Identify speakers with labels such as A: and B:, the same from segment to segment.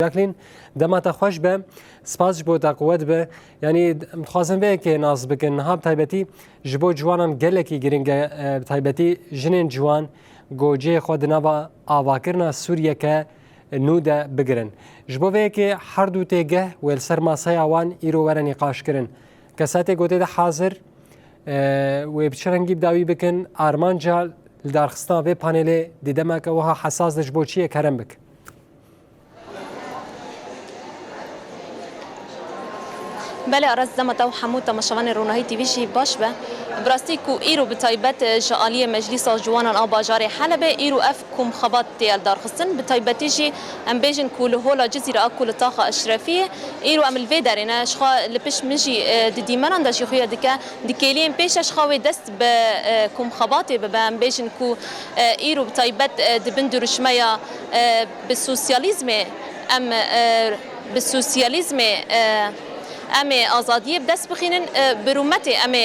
A: جاکلین دما تخوش به سپاس بو تقوت به یعنی خواستم به که ناز بکن ها تایبتی جبو جوانان گلکی گرینگ تایبتی جنین جوان گوجه خود نوا آواکرنا سوریه که نوده بگرن جبو به که هر دو تیگه ول سر ماسای آوان ایرو ور نقاش کرن کساتی گوته ده حاضر و بچرنگی بداوی بکن آرمان جال لدارخستان و پانیل دیدم که وها حساس دجبو چیه کرم بک
B: بله أرز زمت أو حمود تماشاوان روناهي تيفيشي باش به براستيكو إيرو بتايبت جالية مجلس جوانا أو باجاري حلبة إيرو أفكم خبط تيال دار خصن بتايبتيجي أم بيجن كل هولا جزيرة أكل طاقة أشرفية إيرو أم الفيدارنا شخا لبش مجي دي منان دا شيخويا دكيلين بيش شخاوي دست بكم خباطي بام بيجن كو إيرو بتايبت دبندر شمية بالسوسياليزم أم بالسوسياليزم امی آزادی بدست بخینن برومتی امی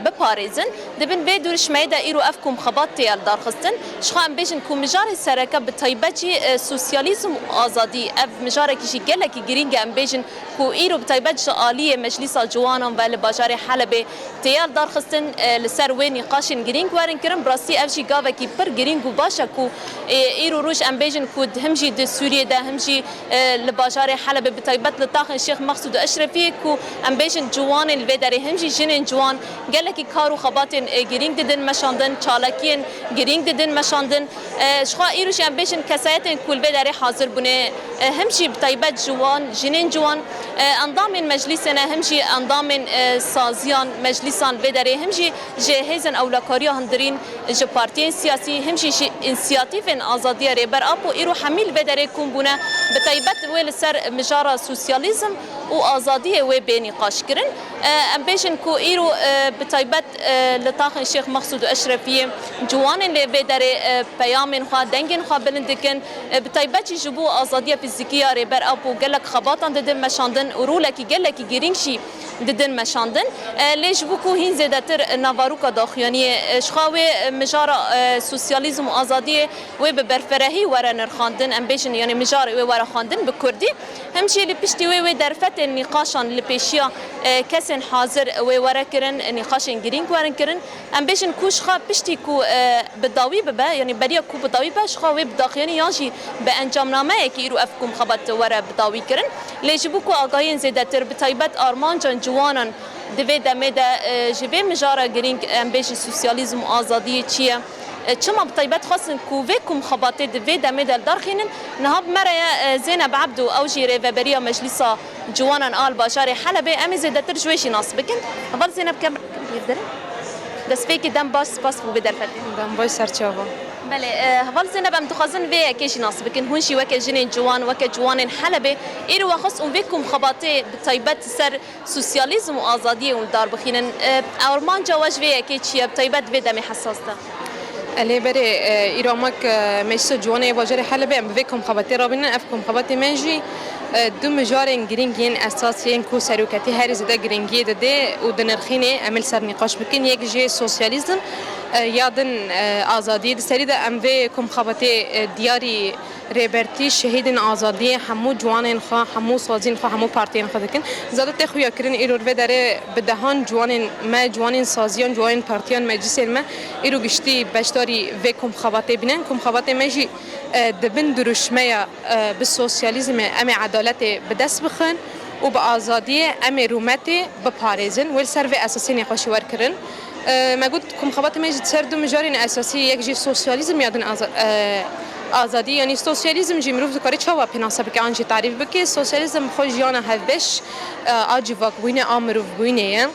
B: بپاریزن دبن به دورش میدا ایرو افکم خبات تیال دار خستن شخام بیشن کو مجاری سرکه بتایبتی سوسیالیسم آزادی اف مجاری کشی گله کی گرینگ ام بیشن کو ایرو بتایبت عالیه مجلس جوانان و لباجار حلب تیال دار خستن لسر و نقاشن گرینگ ورن کرن براسی افشی گاوه کی پر گرینگ و باشه کو ایرو روش ام بیشن کو همجی د سوریه ده همجی لباجار حلب بتایبت لطاق الشيخ مقصود اشرفی کو ام بیشن جوان الوداری همجی جنین جوان گله کی کارو خباتن گرینگ ددن مشاندن چالاکین گرینگ ددن مشاندن شخا ایروش ام بیشن کسایتن کول بداری حاضر بونه همجی بتایبت جوان جنین جوان اندام مجلسنا همجی اندام سازیان مجلسان بداری همجی جهیزن اولکاریا هندرین ج پارتیین سیاسی همجی انسیاتیف آزادی ریبر اپو ایرو حمیل بداری کون بونه بتایبت ویل سر مجارا سوسیالیزم و آزادی و بینی قاش کرن ام بیشن کو ایرو بتایبت لطاق الشيخ مقصود اشرفی جوان لی بداری پیام خوا دنگن خوا بلندکن بتایبت جبو آزادی فیزیکی ریبر اپو گلک خباتان ددن مشاندن ورولکی گلکی گرینگشی ددن مشاندن لیش بوکو هین زیادتر نواروکا داخیانی شخاوی مجارا سوسیالیزم و آزادی و به برفرهی ورا نرخاندن ام بیشن یعنی مجار و ورا خواندن به کردی همچی لپشتی و درفت نقاشان لپیشیا کسن حاضر و ورا کرن نقاشن گرینگ ورن کرن ام بیشن کوش خا پشتی کو بداوی به یعنی بریا کو بداوی باش خا و بداخیانی یانجی به انجام نامه کی رو افکم خبط ورا بداوی کرن لیش بوکو آگاهین زیادتر بتایبت آرمان جان جوانان دوی دمه ده جبه مجارا گرینگ ام بیش سوسیالیزم و آزادی چیه چما بطيبات خاصن كوفيكم خباطي دفي دمي دار خينن نهاب مريا زينب عبدو او جيري فبريا مجلسة جوانا آل باشاري حلبة امي زيدتر جويشي ناس بكن هبال زينب كم يقدر دس فيكي دم باس بو بدر فتي
C: دم باس سرچاوا
B: بله هبال زينب ام تخازن في كيشي ناس بكن هونشي وك جنين جوان وك جوان حلبة ايرو خاص فيكم خباطي بطيبات سر سوسياليزم وازاديه ودار بخينن اورمان جواج في كيشي بطيبات في دمي حساس ده
C: اللي بري إيرامك مجلس جواني باجري حلبة أم بفكم خباتي رابنا أفكم خباتي ماجي دو مجارين جرينجين أساسيين كو سروكتي هاري زدا جرينجي دده ودنرخيني أمل سر نقاش بكين يك جي سوسياليزم يادن آزادي سريدة أم بفكم خباتي دياري ريبرتي شهيدن آزادي حمو جوانين خا حمو سازين خا حمو بارتين خا دكن زادة تخويا كرن إيرو بدره بدهان جوانين ما جوانين سازيان جوانين بارتيان مجلس ما إيرو قشتي بشتاري فيكم خباتي بنن كم خباتي ماجي دبن دروشمية بالسوسياليزم أمي عدالتي بدس بخن وبآزادي أمي رومتي بباريزن والسرفي أساسي نقاش وركرن ما قلت كم خباتي ماجي تسردو مجارين أساسي يكجي سوسياليزم يادن آزادی یعنی سوسیالیسم جی مروف دکاری چوا پناسه بکه آنچه تعریف بکه سوسیالیسم خوش جانا هفش آجی واق بوینه آمروف بوینه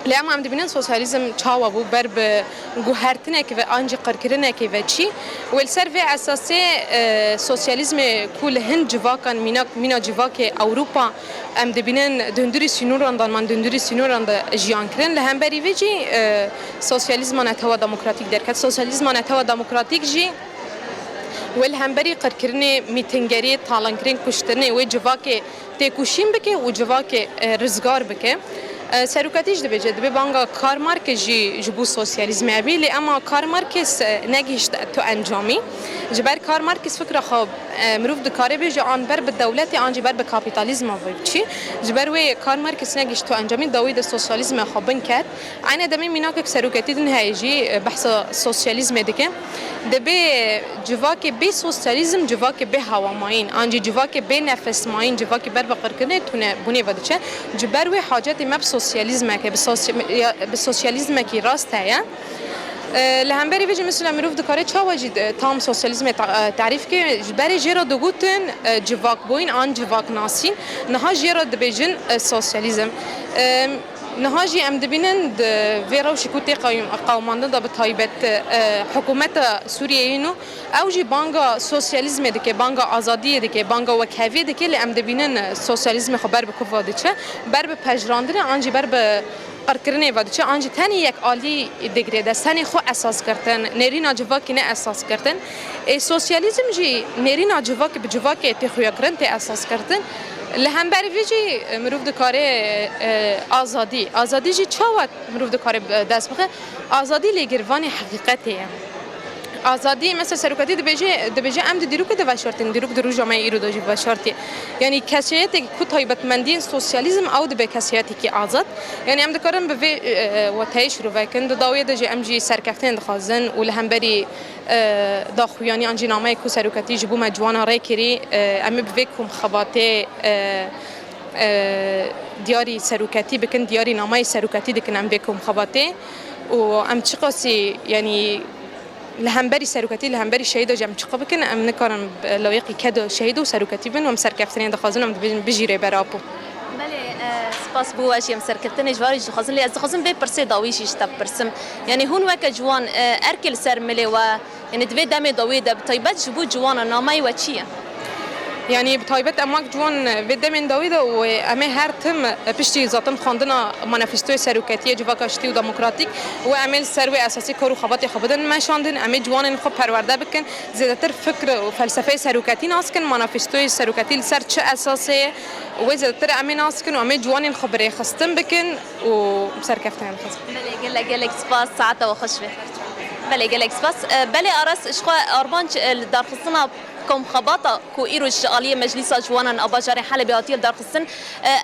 C: لیام هم دبینن سوسیالیسم چوا بو بر به گوهرتنه که و آنچه قرکرنه که و چی والسر في اساسی سوسیالیسم کل هند جواکان مینا جواک اروپا هم دبینن دندوری سینوران دان من دندوری سینوران دا جیان کرن لهم بری وجی سوسیالیسم نتوا دموکراتیک درکت سوسیالیسم نتوا دموکراتیک جی والهمبري قركرني ميتنجري طالنكرين كشترني وجواكي تيكوشين بكي وجواكي رزقار بكي سروکاتیش دبیجه دبی بانگا کار مارکجی جبو سوسیالیسم ابی لی اما کار مارکس نگیشت تو انجامی جبر کار مارکس فکر خب مروف دکاره بیجه آن بر به دولت آن جبر به کاپیتالیسم ویب چی جبر وی کار مارکس نگیشت تو انجامی دوید سوسیالیسم خبن کرد عین دمی مینا که سروکاتی دن هیجی بحث سوسیالیسم دیگه دبی جواک بی سوسیالیسم جواک بی هوا ماین آنجی جواک بی نفس ماین جواک بر بقر کنه تونه بونی ودچه جبر وی حاجت مب سوسیالیسم که به سوسیالیسم کی راست هست لهمبری بيجي مثلا مروف دكاري تشاوجي تام سوسياليزم تعريف كي جبري جيرو دوغوتن جواك بوين ان جواك ناسين نها جيرو دبيجن سوسياليزم نهاجي ام دبينن فيرو شكوتي قوماندن دا بتايبت حكومه سوريا او جي بانغا سوسياليزم دكي بانغا ازادي دكي بانغا وكافي دكي اللي ام دبينن سوسياليزم خبر بكوفادچه بر به پجراندن انجي بر به قرکرنه و چه آنچه تنی یک عالی دگریده سنی خو اساس کردن نرینا جواکی نه اساس کردن سوسیالیسم جی نرینا جواکی به جواکی تخویا کردن ت اساس کردن لهم بر ویجی مروف دکاره آزادی جی چاوت مروف دکاره دست بخه آزادی لگروانی حقیقتیه آزادی مثل سرکتی دبیجه ام دیروک دواشارتین دیروک درو جامعه ایرو دوجی دواشارتی یعنی کسیتی که کتایبت مندین سوسیالیسم او دبی کسیتی که آزاد یعنی ام دکارم به و تایش رو وکن داویه دجی ام جی سرکفتن دخازن و لهم بری داخویانی آنجی نامه کو سرکتی جبو مجوانا ریکری ام بفکم خباته دیاری سرکتی بکن دیاری نامه سرکتی دکن ام بکم خباته و ام چقاسی یعنی لهمبری سرکتی لهمبری شهید جمع چقا بکن ام نکارم لایقی کدو شهید و سرکتی بن و ام سرکفتنی دخازن ام بجیره برابو
B: بله سپاس بو واجی ام سرکفتنی جواری خازن لی از خازن به پرسه داویش اشتاب پرسم یعنی هون وک جوان ارکل سر ملی و یعنی دوی دم داوی دب طیبت جبو جوان نامای و چیه
C: يعني بطيبت اماك جوان بده من داويدا وامي هر تم بشتي زاتن خواندنا مانيفستو سروكاتيه جواكاشتي وديمقراطيك وعمل سروي اساسي كورو خباتي خبدن ما شاندن امي جوان خو پرورده بكن زيادتر فكر وفلسفه سروكاتي ناسكن مانيفستو سروكاتي سر چه اساسي وزيادتر امي ناسكن وامي جوان خبري خستن بكن وسركفتن خست
B: بله گلک سپاس ساعته و خوش به بله گلک سپاس بله ارس اشخوا اربانج در خصنا كم خباطة كو إيروش آلية مجلس جوانا أباجاري حلبي هاتيل دار خصن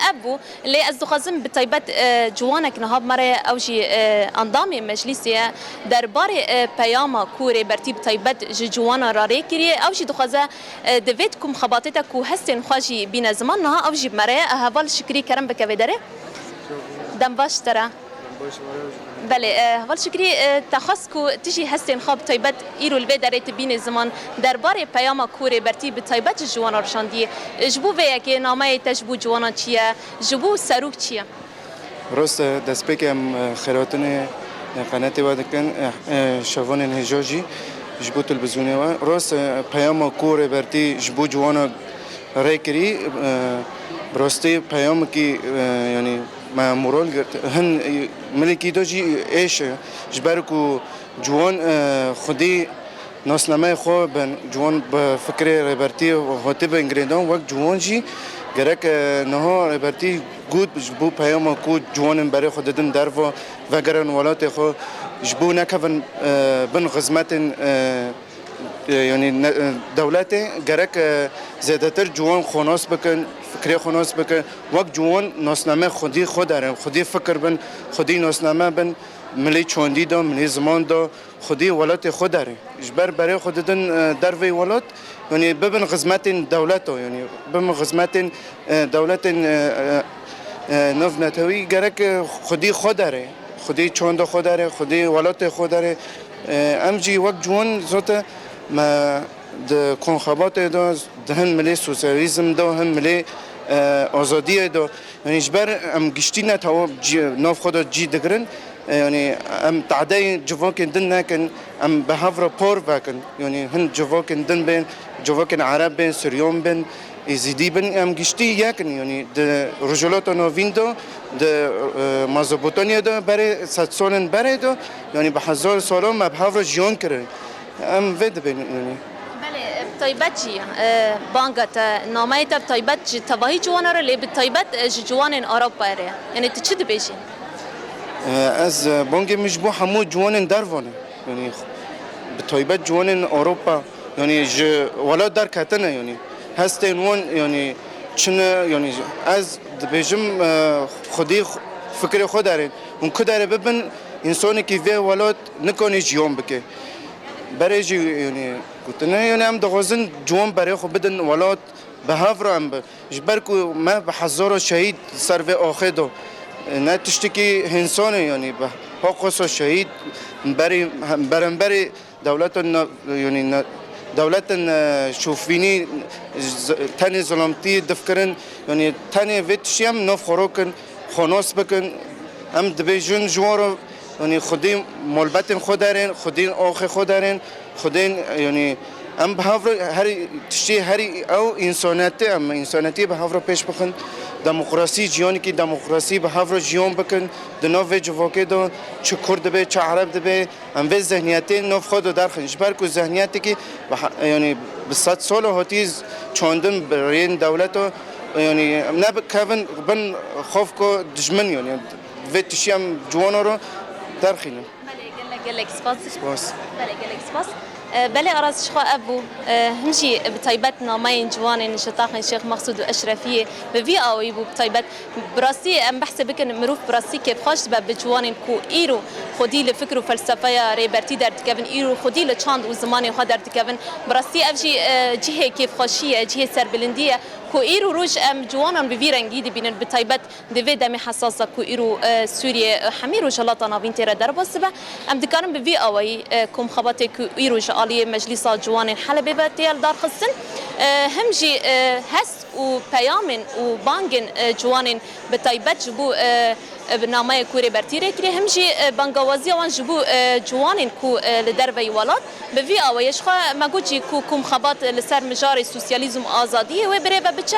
B: أبو اللي أزدخازم بطيبات جوانك نهاب مرة أوجي أنظامي مجلسية درباري بياما كوري برتيب طيبات جوانا راري كري أوجي دخازة دفيتكم خباطتك كو هستن خواجي بين زمان نها أوجي مرة هفال شكري كرم بكويداري دم باش ترى بله هول شکری تخص کو تجی هستین خواب طیبت ایرو الوی دارید بین زمان درباره پیام کوری برتی به طیبت جوان رشاندی جبو ویا که نامه تجبو جوانا چیه جبو سروک چیه
D: راست دست بکم خیراتن قناتی وادکن شوان هجاجی جبو تلویزیونی و راست پیام کوری برتی جبو جوانا ریکری راستی پیام کی یعنی ما مورال گرت هن ملکی دوجی ایش جبرکو جوان خودی ناسنامه خو بن جوان به فکر ربرتی و هاتی به انگریدان وقت جوان جی گرک نه ربرتی گود جبو پیام کو جوان برای خود دن درو و گرن ولات خو جبو نکفن بن خدمت یعنی دولت گرک زیادتر جوان خوناس بکن فکری خوناس بکن وقت جوان ناسنامه خودی خود دارن خودی فکر بن خودی ناسنامه بن ملی چوندی دا ملی زمان دا خودی ولات خود داره جبر برای خود دن دروی ولات یعنی ببن خدمت دولت یعنی ببن خدمت دولت نف نتوی گرک خودی خود داره خودی چوند خود داره خودی ولات خود داره امجی وقت جوان زوت ما د کنخابات دا دهن ملی سوسیالیسم دا هم ملی آزادی دا یعنی جبر ام گشتی نتاو ناف خدا جی دگرن یعنی ام تعدای جواکن دن نکن ام به هفر پور وکن یعنی هن جواکن دن بین جواکن عرب بین سریان بین ازیدی بین ام گشتی یکن یعنی د رجولات نوین دا د مازبوطانی دا برای 100 سالن برای دا یعنی به 1000 سال ما به هفر جیان کرد ام ود بین یعنی
B: بتایبەت بانگت نامه تا بتایبەت تباهی جوان را لی بتایبەت جوان آراپا را یعنی تو چی دبیجی؟
D: از بانگ مجبو همو جوان دروانه یعنی بتایبەت جوان اوروپا یعنی ولا در کتنه یعنی هستن وان یعنی چنه یعنی از دبیجم خودی فکر خود دارین اون که داره ببین انسانی که وی ولاد نکنه جیان بکه برای جی یعنی گفتنه یعنی هم دغازن جوان برای خود بدن ولاد به هفره هم جبر کو ما به هزار شهید سر و آخه نه تشتکی انسانه یعنی به حقوق شهید برای دولت یعنی دولت شوفینی تنی ظلمتی دفکرن یعنی تنی ویتشی هم نف خروکن خوناس بکن هم دبیجون جوارو یعنی خودی ملبت خود دارن خودی آخه خود دارن خودی یعنی هم به هر تشتی هری او انسانیتی هم انسانیتی به هفر پیش بکن دموکراسی جیانی که دموکراسی به هفر جیان بکن دناو جواکی دو چه کرد به چه عرب به هم به ذهنیتی نف خود درخنش برکو ذهنیتی که یعنی به 100 سال هاتیز چاندن برین دولت یعنی نه کافن بن خوف کو دشمن یعنی ویتشی هم جوان رو درخینه.
B: بله گلک سپاس.
D: سپاس.
B: بله گلک سپاس. بله أراز شخا أبو همشي بطيبات نامين جوان نشطاق الشيخ مقصود وأشرفية بفي أو يبو بطيبات براسي أم بحسب بكن مروف براسي كيف خاش بجوان كو إيرو خدي لفكر وفلسفة ريبرتي در تكفن إيرو خدي لشاند وزماني خدر تكفن براسي أفجي جهة كيف خاشية جهة سربلندية كو إيرو روج أم جوانان بفيران جديد بين بطيبات دفي دمي حساسة كو إيرو سوريا حمير وجلاطة نافين ترى دربس به أم دكارن بفي أوي كم خباتي كو إيرو جالية مجلس جوان حلبة بتيال دار خصن همجي هس وبيامن وبانجن جوان بطيبات جبو برنامه کوری برتیره کری همجی بانگوازی وان جبو جوانین کو لدروی ولاد به وی آویش خو مگوچی کو کم خبات لسر مجار سوسیالیزم آزادی و بره و بچه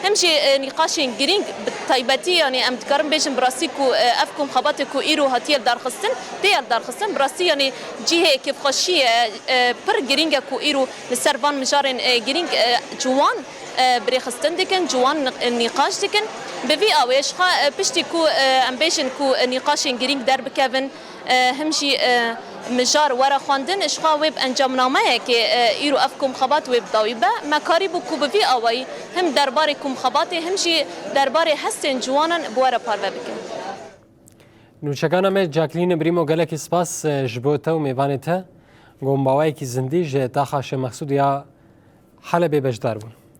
B: همجی نقاشین گرینگ بطیبتی یعنی ام دکارم بیشم براسی کو افکم خبات کو ایرو هاتیل درخستن دیال درخستن براسی یعنی جهه کیف خشی پر گرینگ کو ایرو لسر وان مجارن گرینگ جوان بريخستن دكن جوان النقاش دكن بفي أويش خا بشتي كو أمبيشن كو نقاش إنجرينج درب كيفن همشي مجار ورا خواندن إشخا ويب أنجام نامه كي إيرو أفكم خبات ويب ضويبة مكاري بكو بفي أوي هم درباري كم خباتي همشي درباري حسن جوانا بورا باربا بكن
A: نوچکانم جاکلین بریمو گلکی سپاس جبوته و میوانته گم باوی کی زندی جه تاخاش مقصود یا حلبه بجدار بون